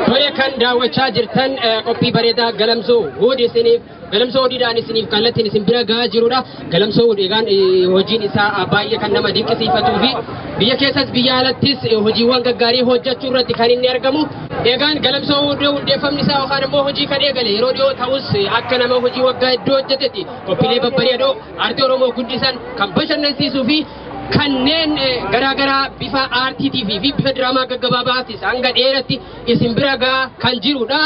Tole kan daawwachaa jirtan qophii bareedaa Galamsowood isiniif Galamsowoodidhaan isiniif kallattiin isin bira gahaa jirudha. Galamsowood egaan hojiin isaa baay'ee kan nama dinqisiifatuu fi biyya keessas biyya alattis hojiiwwan gaggaarii hojjechuu irratti kan inni argamu. Egaan Galamsowood hundeeffamni isaa yookaan immoo hojii kan eegale yeroo dhiyoo ta'us akka nama hojii waggaa hedduu hojjetetti qophiilee babbareedoo aartii Oromoo guddisan kan bashannansiisuu fi kanneen garaagaraa bifa aartiitii fi bifa diraamaa gaggabaabaatti hanga dheeratti isin bira gahaa kan jirudha.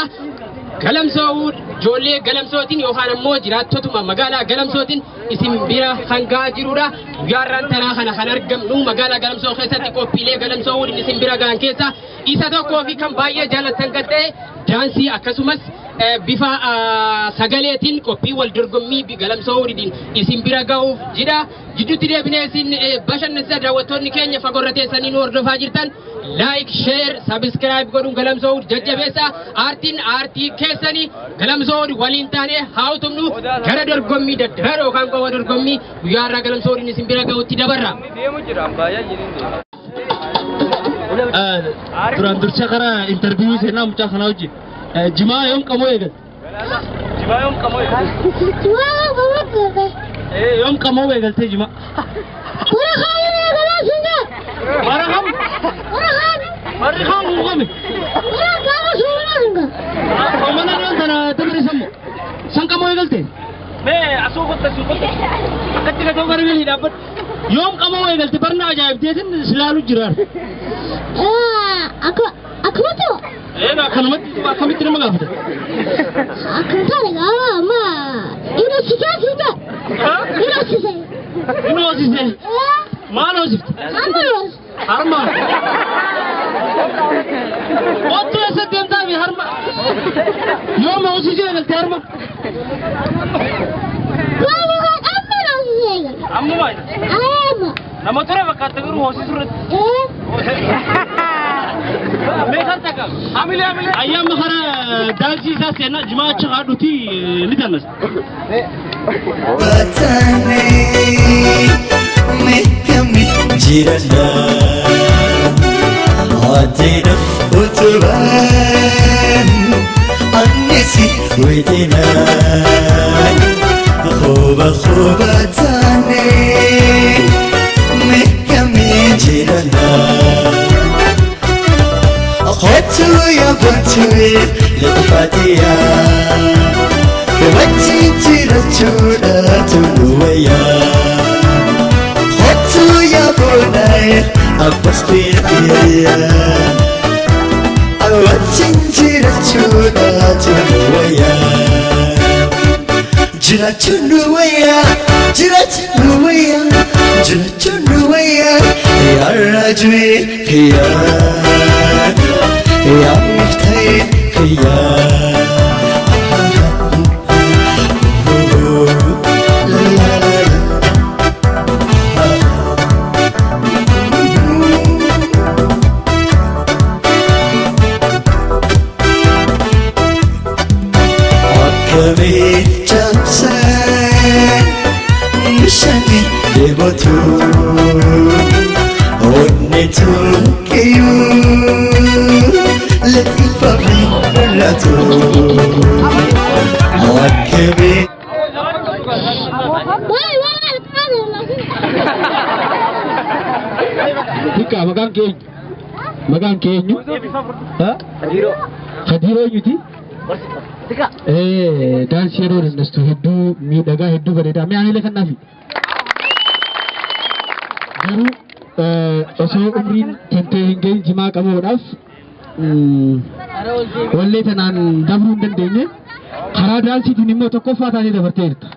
Galamsowood ijoollee Galamsootiin yookaan ammoo jiraattotuma magaalaa Galamsootiin isin bira kan gahaa jirudha. Guyyaarraan tanaa kana kan argamnu magaalaa Galamsoo keessatti qophiilee Galamsowood isin bira gahan keessa isa tokkoo fi kan baay'ee jaallattan kan ta'e daansii akkasumas bifa sagaleetiin qophii wal dorgommii Galamsowoodiin isin bira gahuuf jira. Jidduutti deebinee isin bashannansiisa daawwattoonni keenya fagoorra teessanii nu hordofaa jirtan like, share, subscribe godhuun Galamsowood jajjabeessa. Aartii keessanii Galamsowood waliin taanee haa utumnu gara dorgommii daddarbaa yookaan qofa dorgommii guyyaarraa Galamsowoodiin isin bira gahuutti dabarra. Duraan dursa kara interview seenaa mucaa kanaa wajjin jimaa yoom qamoo eegal? Jimaa yoom qamoo eegal? Yoom qamoo eegaltee jimaa? Maraham? Maraham uumame? Omana naan tana tabri sammo. San qamoo eegaltee? Mee asoo gotta suuqotta. Akkatti gatoo garagalee dhaabbadhu. Yoom qamoo eegalte barna ajaa'ibteetiin silaalu jiraan. Akkamatu? Akkanumatti akkamitti nama gaafata? Akkanumatti ma inoosisee. Inoosisee? Maal hoosifte? Harma. Ottu eessa deemtaa fi harma? Yoom hoosisee eegalte harma? Amma nama tura fakkaata garuu hoosisuu irratti. Meeqaan takka? Ayyaama kana daansii isaa seenaa jimaa achi haadhuuti ni dannas. Watane meekami jirana haadinaaf utubaan annisi weedinaan khoba taane meekami jirana. خطو يا بطوي لطفاتيا بمتي ترتونا تنويا خطو يا بوناي أبس بيريا أوتي ترتونا تنويا جراتنويا جراتنويا جراتنويا يا رجوي يا يا مفتاحي يا أكمل جمسان مشاني يبتو ونتو كيو لطيفة في بلاتو أكمل Tika magaan keenyu Khadiro yuti daansii yeroo dandeessu hedduu miidhagaa hedduu bareedaa mee ani leekan naafi garuu osoo umriin tentee hin gahin jimaa qabuudhaaf wallee tanaan dabruu hin dandeenye karaa daansiitiin immoo tokkoffaa taatee dabartee jirta.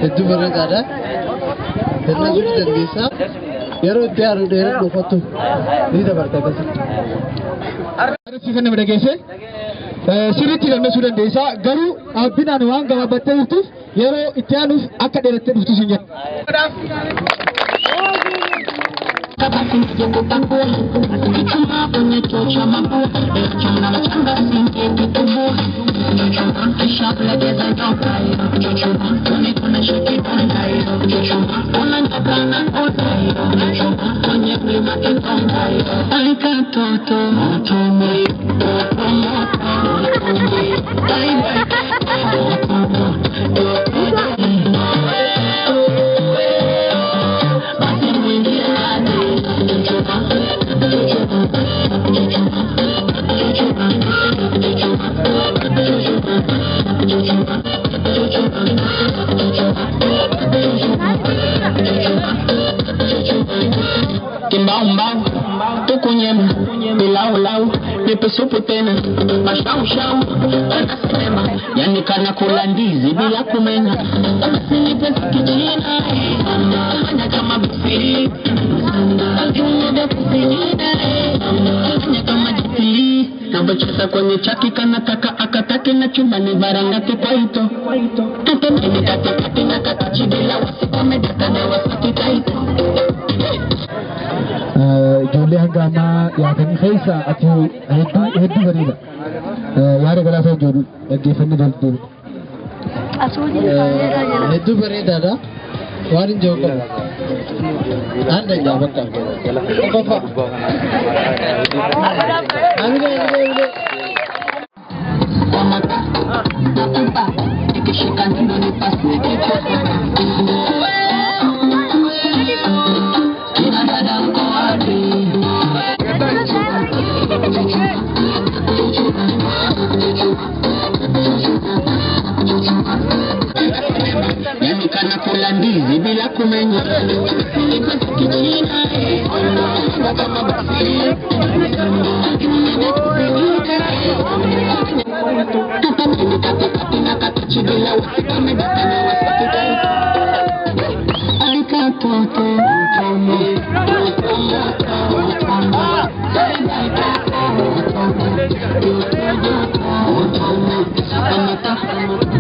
Itu berada karena sudah bisa yaro tiar udah foto ini dapat kasih harus kan mereka sih siriti dan sudah desa garu abinan uang gak betul itu yaro itianus akad dari itu sinjat Suputena mashau anasema yani kana kula ndizi bila kumenya sinipe kichina fanya kama bufiri fanya kama jipili na bachata kwenye chaki kana taka akatake na chumba ni baranga tupaito tutemeni katikati na katachi bila wasikome data na wasakitaito Ijole hangama yaadanii keessa ati hedduu bareeda yaada galaasaa ijoolluu dhaggeeffannee daltuu hedduu bareedaadha waan hin jiru qabu anda jaa bakka qofa amile yani kana kula ndizi bila kumenya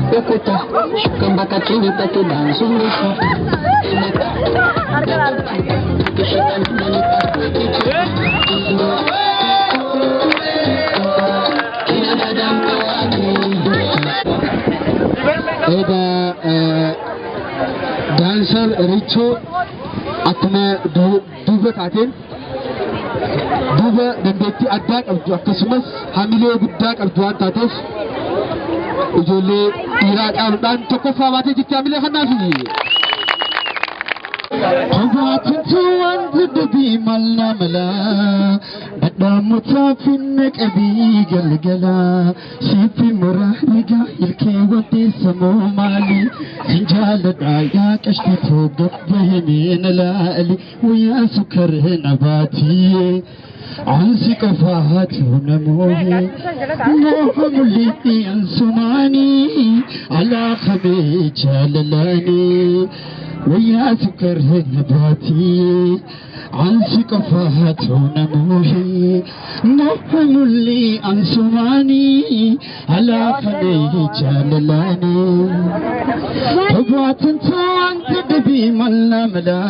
Kukuta, shuka mpaka chini pake dansu mrefu. Eda dancer Richo akkuma duuba taateen duuba dandeettii addaa qabdu akkasumas hamilee guddaa qabdu waan taateef ijoollee dhiiraa caaluudhaan tokkoffaa baatee jirti hamilee kanaafi. Hawaatintu wanti dubii malna mala dhadhaamutaa finna qabii galgala siifi muraaligaa ilkee waddeessa moo maali hinjaaladhaa yaa qashtatoo gabbahimee na laali wayyaa sukkaree na baatiyee عنسي قفاهات ونموه نوهم اللي أنسماني على خبي جاللاني ويا سكر نباتي عنسي قفاهات ونموه نوهم اللي أنسماني على خبي جاللاني تبعت انت وانت دبي ملنا ملا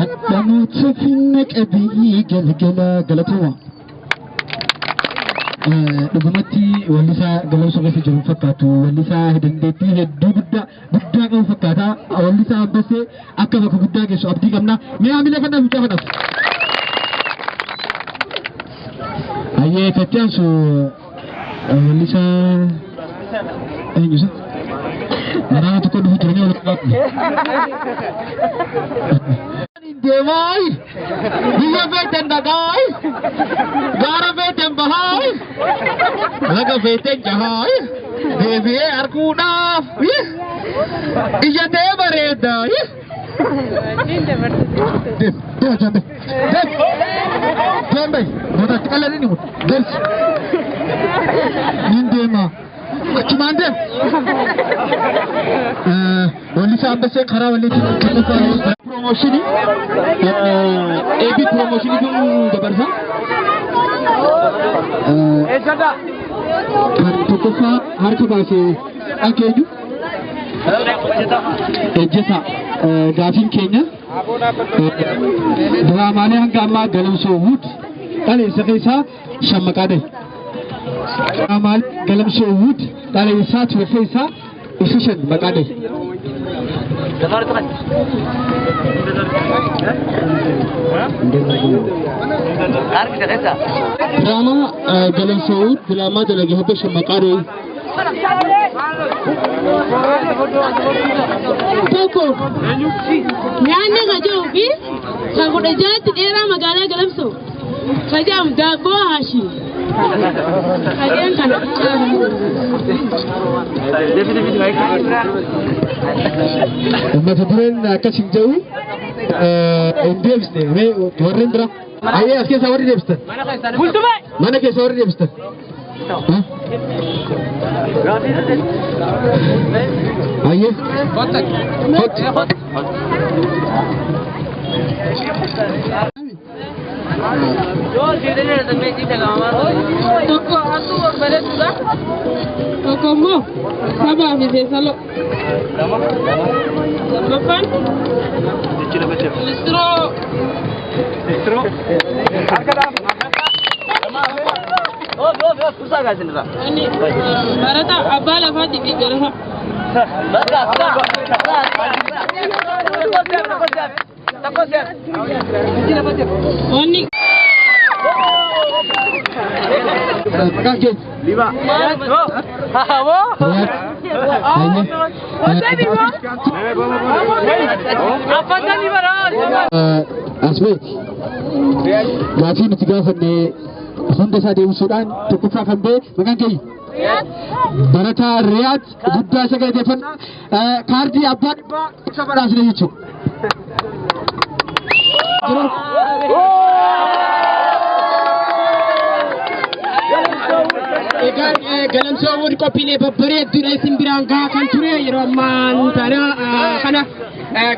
أدمت فينك أبي قلقلا قلتوا dhugumatti wallisaa galamsoo fi jiru fakkaatu wallisaa dandeettii hedduu guddaa qabu fakkaata wallisaa abbasee akka bakka guddaa geessu abdii qabna mee hamilee kanaaf bichaa kanaaf ayyee kattiyaasu wallisaa eenyusa maraana tokko dhufu jiranii wal qabaatu Demai, dia beten dagai, gara beten bahai, laga beten jahai. deebi'ee arguudhaaf ija ta'e bareeda. Jambe, buta kalari ni mut. Ders. Nindema. Cuman dem. Wali sampai saya khara wali promotion ni. AB promotion itu dapat qopha'e harka baasee akeenyu ejjeta gaafin keenya diraamaalee hanga ammaa galamsoowwud dhaleessa keessaa shammaqaadhe diraamaalee galamsoowwud dhaleessaa ture keessaa isa shan maqaadhe drama galamsoowwud drama dalagee hobbe shammaqaadhe Toko. Nyaanni gajoofi kan kudha jaatti dheeraa magaalaa Galamsoo. Kajaam daabboo haashii. Kajeen kana. Mata dureen akkas hin jedhu hin deebisne warreen bira. Ayyee as keessa warri deebistan. Mana keessa warri deebistan. Ayyee. Hot. Tokko atu bareeduudha. Tokko immoo sabaa fi seesaloo. Lammaffaan listiroo. Ini barata abbaa lafaati fi garafa. Onni Kakek. Lima. Apa tadi barang? Asbek. Gaafii nuti gaafanne hunda isaa deebisuudhaan tokkoffaa kan ba'e maqaan keenya. Barataa Riyaad guddaa isa galateeffannaa kaardii abbaa dhibbaa isa badhaasne jechuudha. Egaan galamsoowwan qophiilee babbareedduudha isin biraan gahaa kan ture yeroo ammaan kana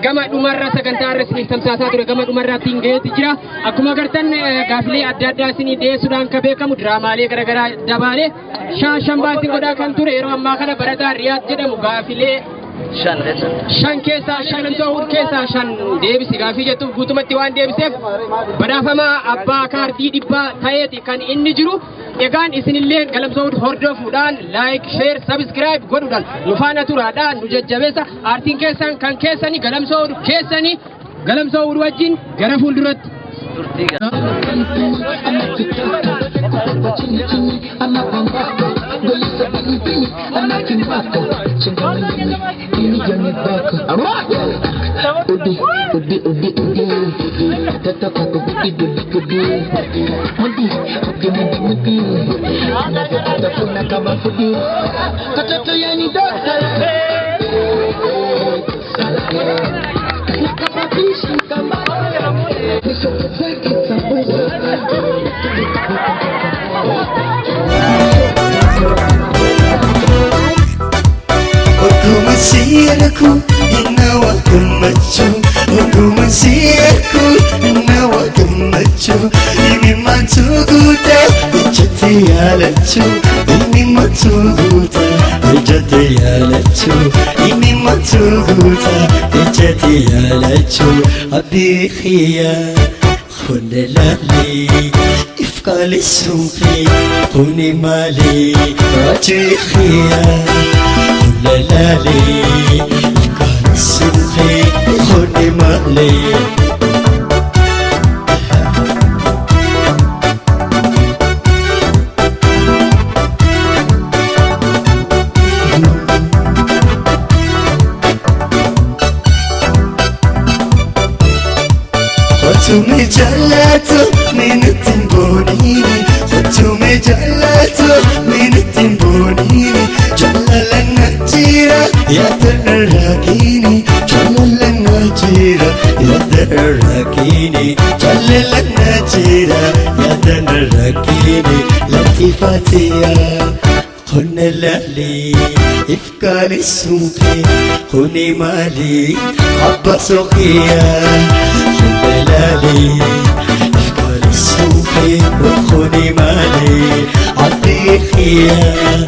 gama dhumarra sagantaa irra isiniif tamsaasaa ture gama dhumarraatti gaheetti jira. Akkuma agartan gaafilee adda addaa isinii dhiyeessuudhaan kan beekamu diraamaalee garaagaraa dabaalee shan godhaa kan ture yeroo ammaa kana barataa Riyaad jedhamu gaafilee shan keessaa galamsoowwan keessaa shan deebisi gaafii jettuuf guutumatti waan deebiseef badhaafama abbaa kaardii dhibbaa ta'eeti kan inni jiru. Egaan isinillee galamsoowwan hordofuudhaan like, share, subscribe godhuudhaan nu faana turaadhaan nu jajjabeessa aartiin keessan kan keessanii galamsoowwan keessanii galamsoowwan wajjin gara fuulduratti. Sirku inawa kumachu Oguma sirku inawa kumachu Imi matuguta ijate yalachu Imi matuguta ijate yalachu Imi matuguta ijate yalachu Abikhiya khundelali ifqali sufi khuni mali Abikhiya لالي كان سوخي خوني مالي خطومي جلاتو من التنبونيني خطومي جلاتو من التنبونيني راكيني جللنا جيرا يا دن راكيني لطيفاتيا قلنا لالي إفكار السوقي خوني مالي عبا سوقيا قلنا لالي إفكار السوقي وخوني مالي عطيخيا